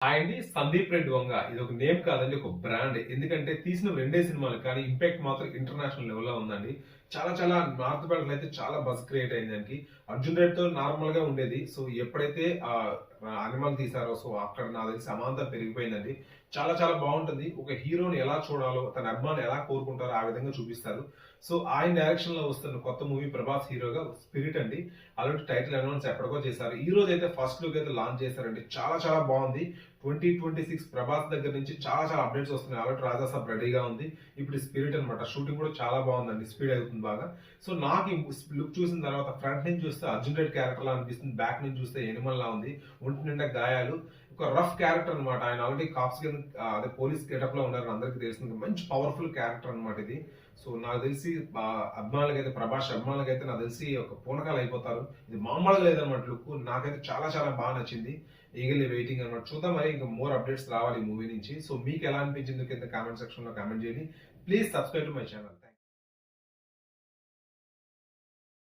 ఆయన్ని సందీప్ రెడ్డి వంగ ఇది ఒక నేమ్ కాదండి, ఒక బ్రాండ్. ఎందుకంటే తీసిన రెండే సినిమాలు కానీ ఇంపాక్ట్ మాత్రం ఇంటర్నేషనల్ లెవెల్లో ఉందండి. చాలా చాలా నార్త్ బెల్ట్ అయితే చాలా బజ్ క్రియేట్ అయింది దానికి. అర్జున్ రెడ్డితో నార్మల్ గా ఉండేది. సో ఎప్పుడైతే ఆ అనిమల్ తీసారో సో అక్కడ నాకు తెలిసి సమానత పెరిగిపోయిందండి. చాలా చాలా బాగుంటుంది. ఒక హీరోని ఎలా చూడాలో, తన అభిమానులు ఎలా కోరుకుంటారో ఆ విధంగా చూపిస్తారు. సో ఆయన డైరెక్షన్ లో వస్తున్న కొత్త మూవీ ప్రభాస్ హీరోగా స్పిరిట్ అండి. అలాంటి టైటిల్ అనౌన్స్ ఎప్పటికో చేశారు. ఈ రోజు అయితే ఫస్ట్ లుక్ అయితే లాంచ్ చేశారండి. చాలా చాలా బాగుంది. 2026 ప్రభాస్ దగ్గర నుంచి చాలా చాలా అప్డేట్స్ వస్తున్నాయి. ఆల్రెడీ రాజాసాబ్ రెడీగా ఉంది. ఇప్పుడు స్పిరిట్ అనమాట. షూటింగ్ కూడా చాలా బాగుందండి. స్పీడ్ అవుతుంది బాగా. సో నాకు లుక్ చూసిన తర్వాత ఫ్రంట్ నుంచి చూస్తే అర్జున్ రెడ్డి క్యారెక్టర్ లా అనిపిస్తుంది. బ్యాక్ నుంచి చూస్తే ఎనిమల్ లా ఉంది. ఒంటి నిండా గాయాలు. ఒక రఫ్ క్యారెక్టర్ అనమాట. ఆయన ఆల్రెడీ కాప్స్ కింద అదే పోలీస్ గెటప్ లో ఉన్నారు, అందరికి తెలిసింది. మంచి పవర్ఫుల్ క్యారెక్టర్ అనమాట ఇది. సో నాకు తెలిసి అభిమానులకైతే, ప్రభాస్ అభిమానులకైతే నాకు తెలిసి ఒక పూనకాలు అయిపోతారు. ఇది మామూలుగా లేదనమాట లుక్. నాకైతే చాలా చాలా బాగా నచ్చింది. ఈగల్లీ వెయిటింగ్ అనమాట. చూద్దాం మరి ఇంకా మోర్ అప్డేట్స్ రావాలి ఈ మూవీ నుంచి. సో మీకు ఎలా అనిపించింది కింద కామెంట్ సెక్షన్ లో కామెంట్ చేయండి. Please subscribe to my channel.